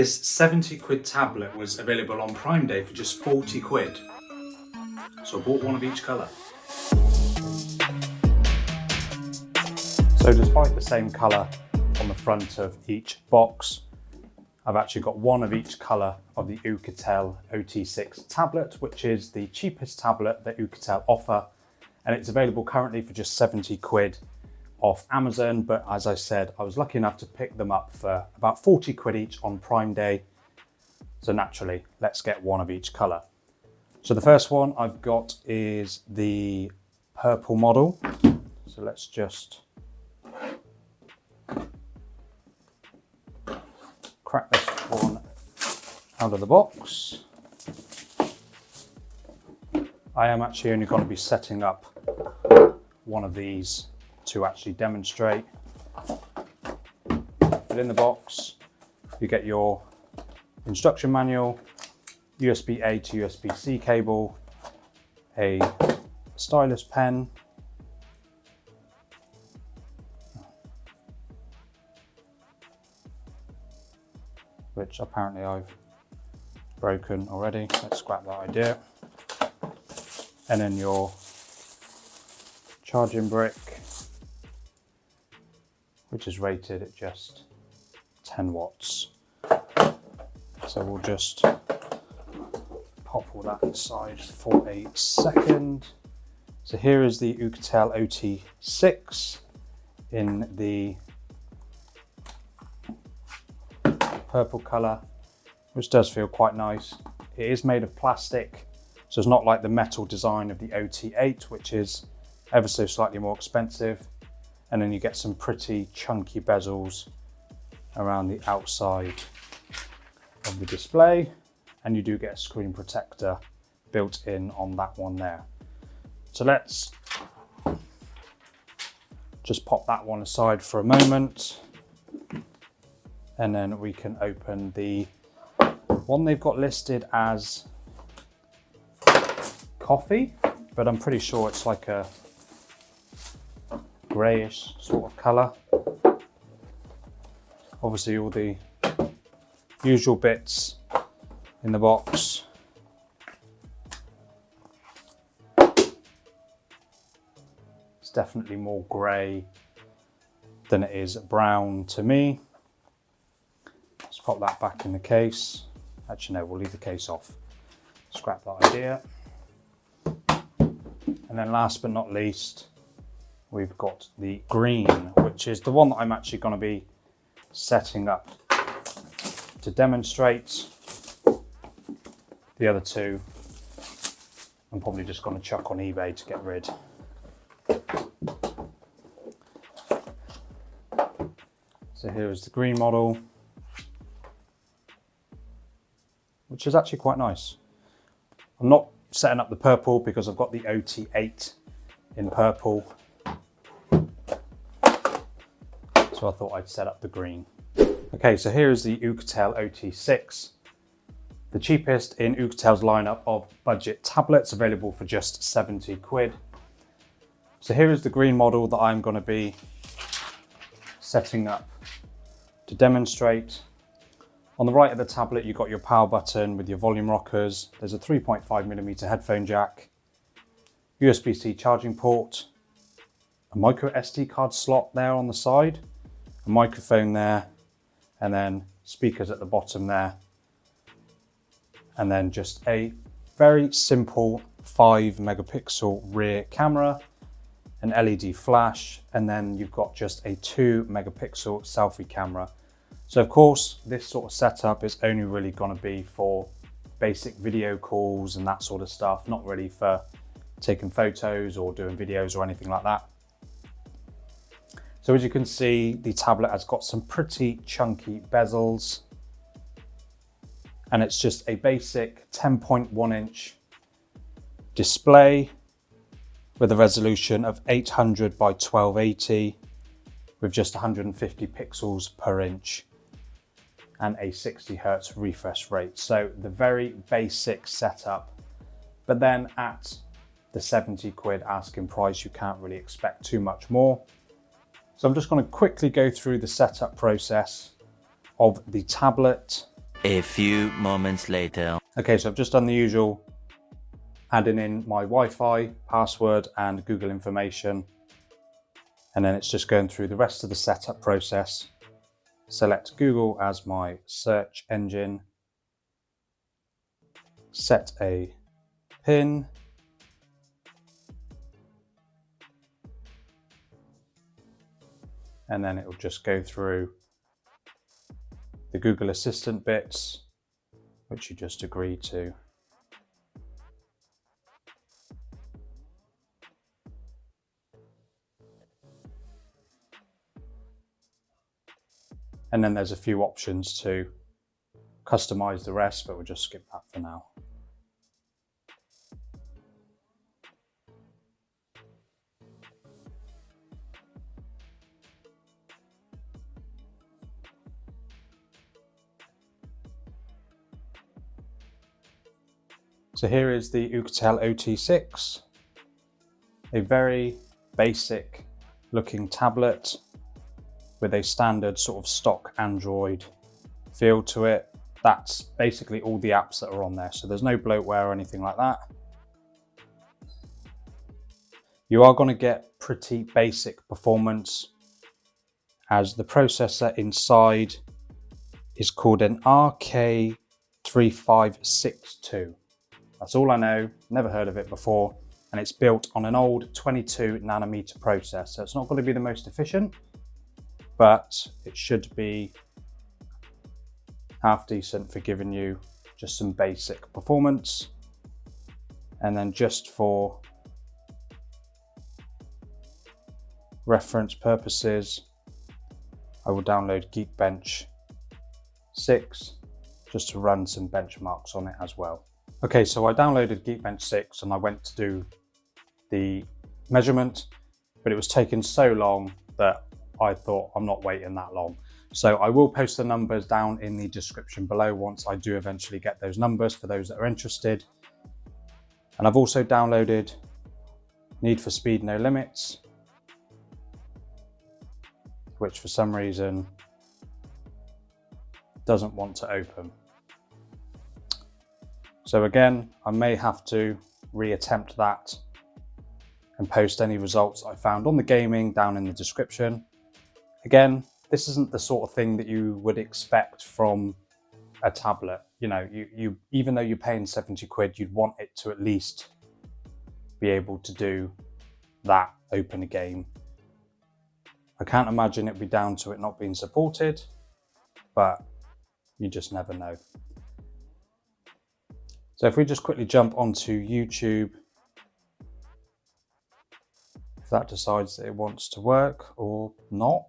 This 70 quid tablet was available on Prime Day for just 40 quid. So I bought one of each colour. So despite the same colour on the front of each box, I've actually got one of each colour of the Oukitel OT6 tablet, which is the cheapest tablet that Oukitel offer. And it's available currently for just 70 quid off Amazon. But as I said, I was lucky enough to pick them up for about 40 quid each on Prime Day. So naturally, let's get one of each colour. So the first one I've got is the purple model. So let's just crack this one out of the box. I am actually only going to be setting up one of these to actually demonstrate. But in the box, you get your instruction manual, USB-A to USB-C cable, a stylus pen, which apparently I've broken already. Let's scrap that idea. And then your charging brick, which is rated at just 10 watts. So we'll just pop all that inside for a second. So here is the Oukitel OT6 in the purple colour, which does feel quite nice. It is made of plastic, so it's not like the metal design of the OT8, which is ever so slightly more expensive. And then you get some pretty chunky bezels around the outside of the display. And you do get a screen protector built in on that one there. So let's just pop that one aside for a moment. And then we can open the one they've got listed as coffee, but I'm pretty sure it's like a greyish sort of colour. Obviously all the usual bits in the box. It's definitely more grey than it is brown to me. Let's pop that back in the case. Actually no, we'll leave the case off. Scrap that idea. And then last but not least, we've got the green, which is the one that I'm actually going to be setting up to demonstrate. The other two, I'm probably just going to chuck on eBay to get rid. So here is the green model, which is actually quite nice. I'm not setting up the purple because I've got the OT8 in purple. So I thought I'd set up the green. Okay, so here is the Oukitel OT6, the cheapest in Oukitel's lineup of budget tablets, available for just 70 quid. So here is the green model that I'm going to be setting up to demonstrate. On the right of the tablet, you've got your power button with your volume rockers. There's a 3.5mm headphone jack, USB-C charging port, a micro SD card slot there on the side, a microphone there, and then speakers at the bottom there. And then just a very simple 5-megapixel rear camera, an LED flash, and then you've got just a 2-megapixel selfie camera. So of course, this sort of setup is only really going to be for basic video calls and that sort of stuff, not really for taking photos or doing videos or anything like that. So as you can see, the tablet has got some pretty chunky bezels, and it's just a basic 10.1 inch display with a resolution of 800 by 1280 with just 150 pixels per inch and a 60 Hertz refresh rate. So the very basic setup, but then at the 70 quid asking price, you can't really expect too much more. So I'm just going to quickly go through the setup process of the tablet. A few moments later. Okay, so I've just done the usual, adding in my Wi-Fi, password and Google information. And then it's just going through the rest of the setup process. Select Google as my search engine. Set a PIN. And then it will just go through the Google Assistant bits, which you just agree to. And then there's a few options to customize the rest, but we'll just skip that for now. So here is the Oukitel OT6, a very basic looking tablet with a standard sort of stock Android feel to it. That's basically all the apps that are on there. So there's no bloatware or anything like that. You are going to get pretty basic performance, as the processor inside is called an RK3562. That's all I know, never heard of it before, and it's built on an old 22 nanometer process. So it's not going to be the most efficient, but it should be half decent for giving you just some basic performance. And then just for reference purposes, I will download Geekbench 6 just to run some benchmarks on it as well. Okay, so I downloaded Geekbench 6 and I went to do the measurement, but it was taking so long that I thought I'm not waiting that long. So I will post the numbers down in the description below once I do eventually get those numbers for those that are interested. And I've also downloaded Need for Speed No Limits, which for some reason doesn't want to open. So again, I may have to reattempt that and post any results I found on the gaming down in the description. Again, this isn't the sort of thing that you would expect from a tablet. You know, you even though you're paying 70 quid, you'd want it to at least be able to do that, open a game. I can't imagine it'd be down to it not being supported, but you just never know. So if we just quickly jump onto YouTube, if that decides that it wants to work or not.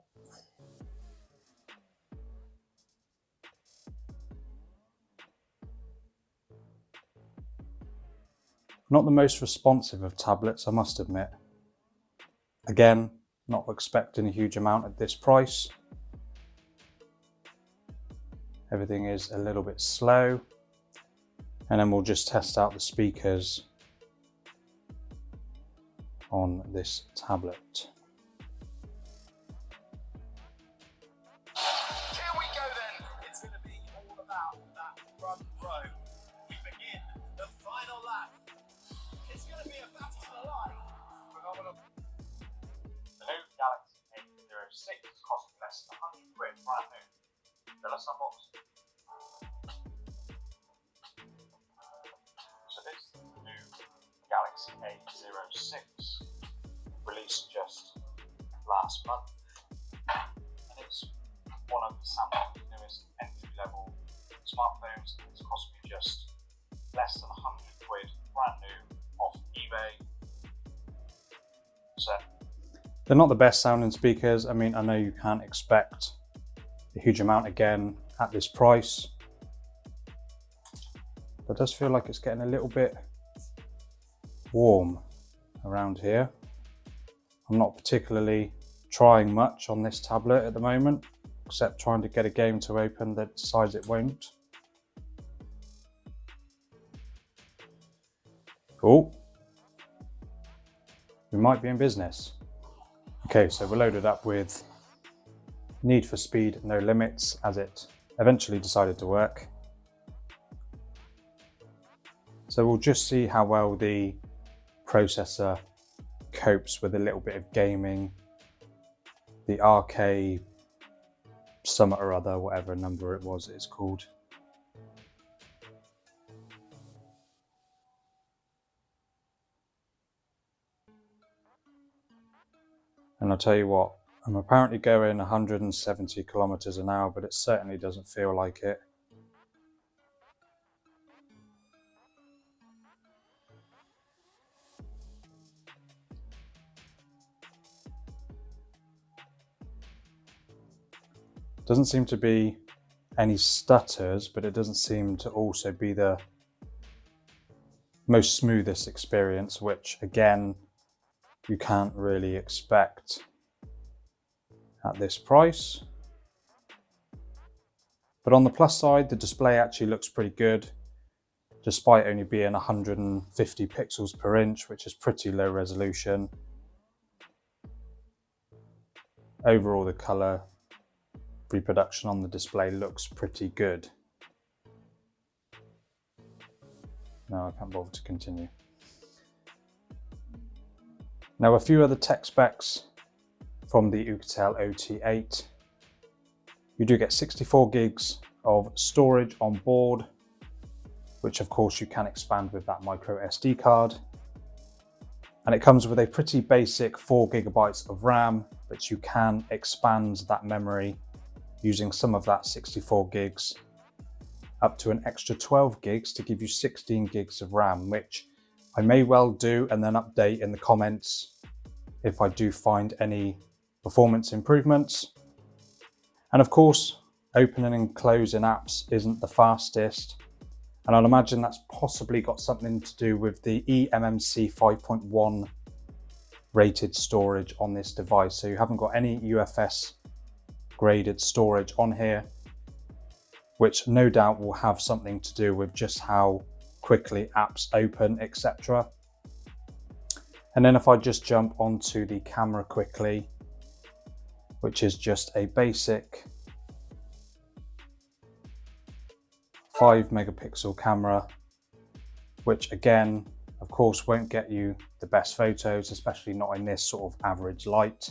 Not the most responsive of tablets, I must admit. Again, not expecting a huge amount at this price. Everything is a little bit slow. And then we'll just test out the speakers on this tablet. Here we go then. It's going to be all about that front row. We begin the final lap. It's going to be a battle to the line. Phenomenal. The new Galaxy A06 cost less than 100 quid brand new. So let's unbox it. So this is the new Galaxy A06, released just last month, and it's one of Samsung's newest entry-level smartphones. It's cost me just less than 100 quid brand new off eBay. So they're not the best sounding speakers. I mean, I know you can't expect a huge amount again at this price. It does feel like it's getting a little bit warm around here. I'm not particularly trying much on this tablet at the moment, except trying to get a game to open that decides it won't. Cool. We might be in business. Okay, so we're loaded up with Need for Speed No Limits, as it eventually decided to work. So we'll just see how well the processor copes with a little bit of gaming. The RK Summit or other, whatever number it was it's called. And I'll tell you what, I'm apparently going 170 kilometers an hour, but it certainly doesn't feel like it. Doesn't seem to be any stutters, but it doesn't seem to also be the most smoothest experience, which again, you can't really expect at this price. But on the plus side, the display actually looks pretty good, despite only being 150 pixels per inch, which is pretty low resolution. Overall, the color reproduction on the display looks pretty good. No, I can't bother to continue. Now, a few other tech specs from the Oukitel OT8. You do get 64 gigs of storage on board, which of course you can expand with that micro SD card. And it comes with a pretty basic 4 gigabytes of RAM, but you can expand that memory using some of that 64 gigs up to an extra 12 gigs to give you 16 gigs of RAM, which I may well do and then update in the comments if I do find any performance improvements. And of course, opening and closing apps isn't the fastest. And I'll imagine that's possibly got something to do with the eMMC 5.1 rated storage on this device. So you haven't got any UFS graded storage on here, which no doubt will have something to do with just how quickly apps open, etc. And then if I just jump onto the camera quickly, which is just a basic 5 megapixel camera, which again, of course, won't get you the best photos, especially not in this sort of average light.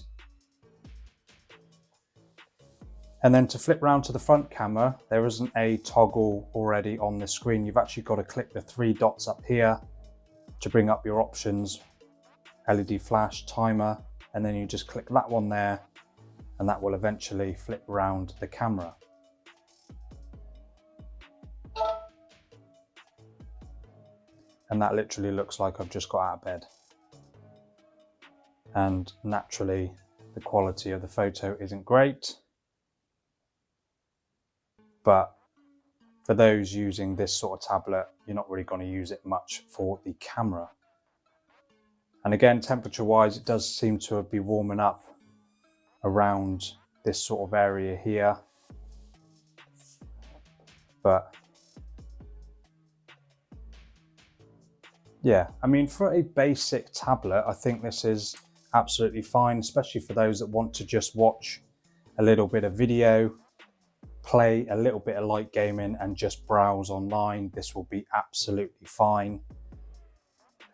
And then to flip round to the front camera, there isn't a toggle already on the screen. You've actually got to click the 3 dots up here to bring up your options, LED flash, timer, and then you just click that one there, and that will eventually flip around the camera. And that literally looks like I've just got out of bed. And naturally, the quality of the photo isn't great. But for those using this sort of tablet, you're not really going to use it much for the camera. And again, temperature wise, it does seem to be warming up around this sort of area here. But yeah, I mean, for a basic tablet, I think this is absolutely fine, especially for those that want to just watch a little bit of video, play a little bit of light gaming and just browse online. This will be absolutely fine.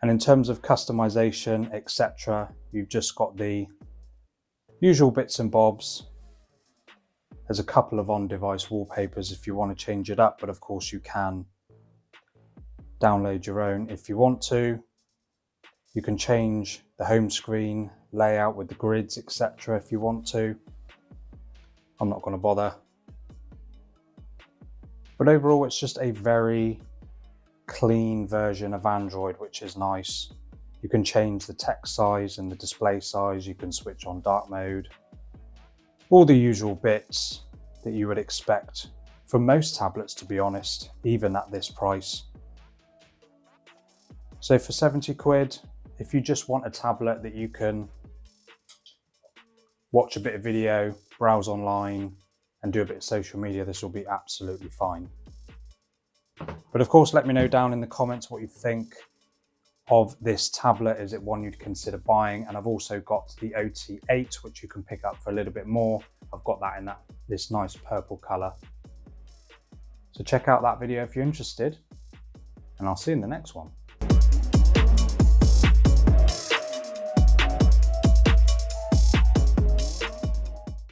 And in terms of customization, etc., you've just got the usual bits and bobs. There's a couple of on-device wallpapers if you want to change it up, but of course you can download your own if you want to. You can change the home screen layout with the grids, etc. if you want to. I'm not going to bother. But overall, it's just a very clean version of Android, which is nice. You can change the text size and the display size. You can switch on dark mode. All the usual bits that you would expect from most tablets, to be honest, even at this price. So for 70 quid, if you just want a tablet that you can watch a bit of video, browse online, and do a bit of social media, this will be absolutely fine. But of course, let me know down in the comments what you think of this tablet. Is it one you'd consider buying? And I've also got the OT8, which you can pick up for a little bit more. I've got that in this nice purple color. So check out that video if you're interested. and I'll see you in the next one.